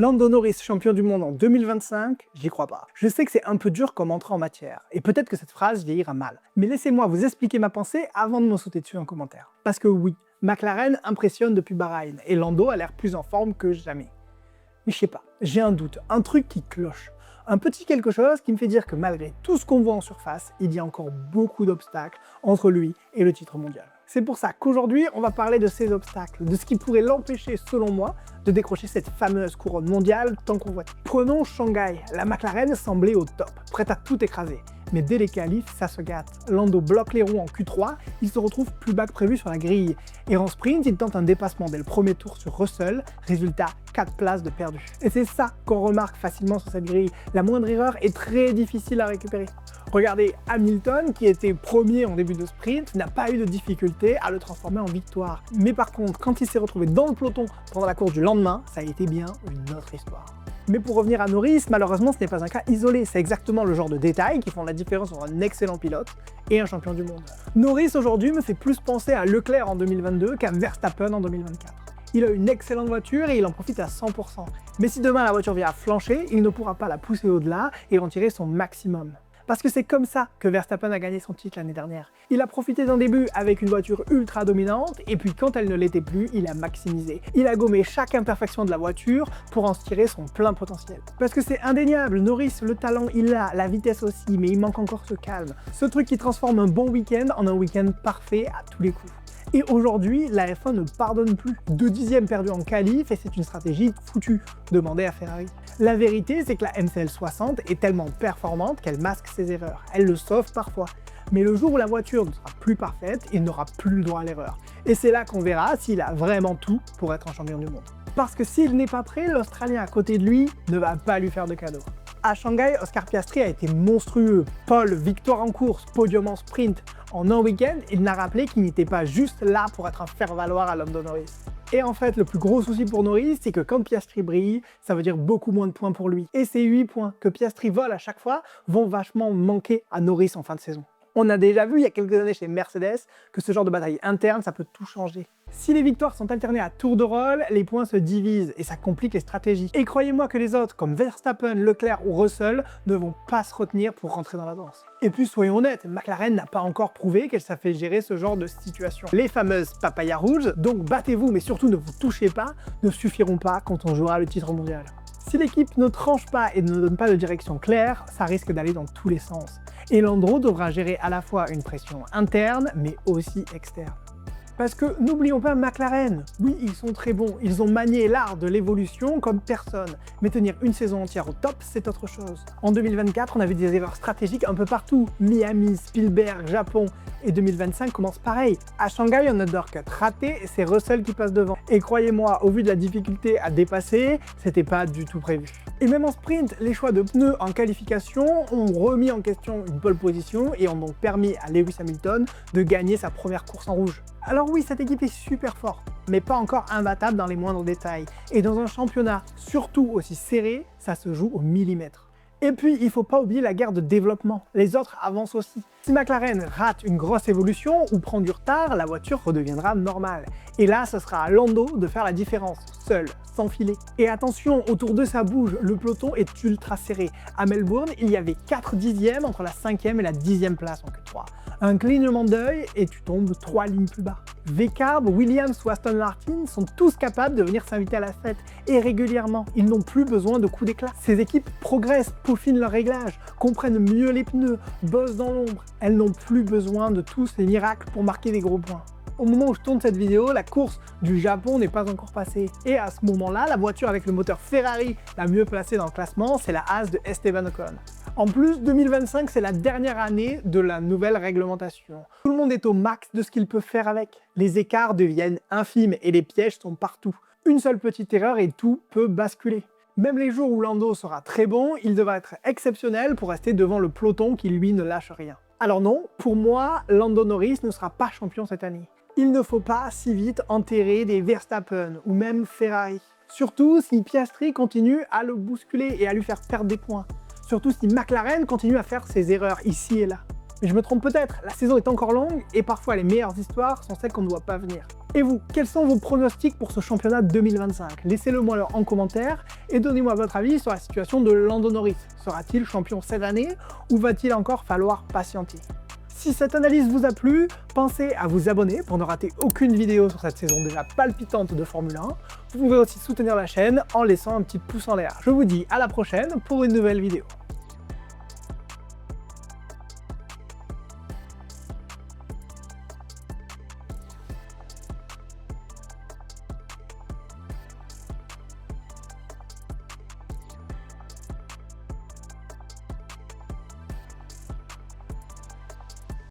Lando Norris, champion du monde en 2025, j'y crois pas. Je sais que c'est un peu dur comme entrée en matière, et peut-être que cette phrase vieillira mal. Mais laissez-moi vous expliquer ma pensée avant de me sauter dessus en commentaire. Parce que oui, McLaren impressionne depuis Bahreïn, et Lando a l'air plus en forme que jamais. Mais je sais pas, j'ai un doute, un truc qui cloche. Un petit quelque chose qui me fait dire que malgré tout ce qu'on voit en surface, il y a encore beaucoup d'obstacles entre lui et le titre mondial. C'est pour ça qu'aujourd'hui, on va parler de ces obstacles, de ce qui pourrait l'empêcher, selon moi, de décrocher cette fameuse couronne mondiale tant qu'on voit. Prenons Shanghai, la McLaren semblait au top, prête à tout écraser. Mais dès les qualifs, ça se gâte. Lando bloque les roues en Q3, il se retrouve plus bas que prévu sur la grille. Et en sprint, il tente un dépassement dès le premier tour sur Russell, résultat 4 places de perdu. Et c'est ça qu'on remarque facilement sur cette grille. La moindre erreur est très difficile à récupérer. Regardez, Hamilton, qui était premier en début de sprint, n'a pas eu de difficulté à le transformer en victoire. Mais par contre, quand il s'est retrouvé dans le peloton pendant la course du lendemain, ça a été bien une autre histoire. Mais pour revenir à Norris, malheureusement ce n'est pas un cas isolé, c'est exactement le genre de détails qui font la différence entre un excellent pilote et un champion du monde. Norris aujourd'hui me fait plus penser à Leclerc en 2022 qu'à Verstappen en 2024. Il a une excellente voiture et il en profite à 100%. Mais si demain la voiture vient à flancher, il ne pourra pas la pousser au-delà et en tirer son maximum. Parce que c'est comme ça que Verstappen a gagné son titre l'année dernière. Il a profité d'un début avec une voiture ultra dominante, et puis quand elle ne l'était plus, il a maximisé. Il a gommé chaque imperfection de la voiture pour en tirer son plein potentiel. Parce que c'est indéniable, Norris, le talent il l'a, la vitesse aussi, mais il manque encore ce calme. Ce truc qui transforme un bon week-end en un week-end parfait à tous les coups. Et aujourd'hui, la F1 ne pardonne plus. 2 dixièmes perdus en qualif et c'est une stratégie foutue, demandez à Ferrari. La vérité, c'est que la MCL 60 est tellement performante qu'elle masque ses erreurs. Elle le sauve parfois. Mais le jour où la voiture ne sera plus parfaite, il n'aura plus le droit à l'erreur. Et c'est là qu'on verra s'il a vraiment tout pour être un champion du monde. Parce que s'il n'est pas prêt, l'Australien à côté de lui ne va pas lui faire de cadeau. À Shanghai, Oscar Piastri a été monstrueux. Pole, victoire en course, podium en sprint. En un week-end, il n'a rappelé qu'il n'était pas juste là pour être un faire-valoir à Lando Norris. Et en fait, le plus gros souci pour Norris, c'est que quand Piastri brille, ça veut dire beaucoup moins de points pour lui. Et ces 8 points que Piastri vole à chaque fois vont vachement manquer à Norris en fin de saison. On a déjà vu il y a quelques années chez Mercedes que ce genre de bataille interne, ça peut tout changer. Si les victoires sont alternées à tour de rôle, les points se divisent et ça complique les stratégies. Et croyez-moi que les autres, comme Verstappen, Leclerc ou Russell, ne vont pas se retenir pour rentrer dans la danse. Et puis soyons honnêtes, McLaren n'a pas encore prouvé qu'elle savait gérer ce genre de situation. Les fameuses papayas rouges, donc battez-vous mais surtout ne vous touchez pas, ne suffiront pas quand on jouera le titre mondial. Si l'équipe ne tranche pas et ne donne pas de direction claire, ça risque d'aller dans tous les sens. Et Lando devra gérer à la fois une pression interne, mais aussi externe. Parce que n'oublions pas McLaren, oui ils sont très bons, ils ont manié l'art de l'évolution comme personne, mais tenir une saison entière au top c'est autre chose. En 2024 on a vu des erreurs stratégiques un peu partout, Miami, Spielberg, Japon, et 2025 commence pareil. À Shanghai on adore cut raté et c'est Russell qui passe devant. Et croyez-moi, au vu de la difficulté à dépasser, c'était pas du tout prévu. Et même en sprint, les choix de pneus en qualification ont remis en question une pole position et ont donc permis à Lewis Hamilton de gagner sa première course en rouge. Alors oui, cette équipe est super forte, mais pas encore imbattable dans les moindres détails. Et dans un championnat, surtout aussi serré, ça se joue au millimètre. Et puis, il faut pas oublier la guerre de développement. Les autres avancent aussi. Si McLaren rate une grosse évolution ou prend du retard, la voiture redeviendra normale. Et là, ce sera à Lando de faire la différence, seul, sans filet. Et attention, autour de ça bouge, le peloton est ultra serré. À Melbourne, il y avait 4 dixièmes entre la 5e et la 10e place en Q3. Un clignement d'œil et tu tombes 3 lignes plus bas. V-Carb, Williams ou Aston Martin sont tous capables de venir s'inviter à la fête, et régulièrement. Ils n'ont plus besoin de coups d'éclat. Ces équipes progressent, peaufinent leurs réglages, comprennent mieux les pneus, bossent dans l'ombre. Elles n'ont plus besoin de tous ces miracles pour marquer des gros points. Au moment où je tourne cette vidéo, la course du Japon n'est pas encore passée. Et à ce moment-là, la voiture avec le moteur Ferrari la mieux placée dans le classement, c'est la Haas de Esteban Ocon. En plus, 2025, c'est la dernière année de la nouvelle réglementation. Tout le monde est au max de ce qu'il peut faire avec. Les écarts deviennent infimes et les pièges sont partout. Une seule petite erreur et tout peut basculer. Même les jours où Lando sera très bon, il devra être exceptionnel pour rester devant le peloton qui lui ne lâche rien. Alors non, pour moi, Lando Norris ne sera pas champion cette année. Il ne faut pas si vite enterrer des Verstappen ou même Ferrari. Surtout si Piastri continue à le bousculer et à lui faire perdre des points. Surtout si McLaren continue à faire ses erreurs ici et là. Mais je me trompe peut-être, la saison est encore longue et parfois les meilleures histoires sont celles qu'on ne voit pas venir. Et vous, quels sont vos pronostics pour ce championnat 2025? Laissez-le moi en commentaire et donnez-moi votre avis sur la situation de Lando Norris. Sera-t-il champion cette année ou va-t-il encore falloir patienter? Si cette analyse vous a plu, pensez à vous abonner pour ne rater aucune vidéo sur cette saison déjà palpitante de Formule 1. Vous pouvez aussi soutenir la chaîne en laissant un petit pouce en l'air. Je vous dis à la prochaine pour une nouvelle vidéo.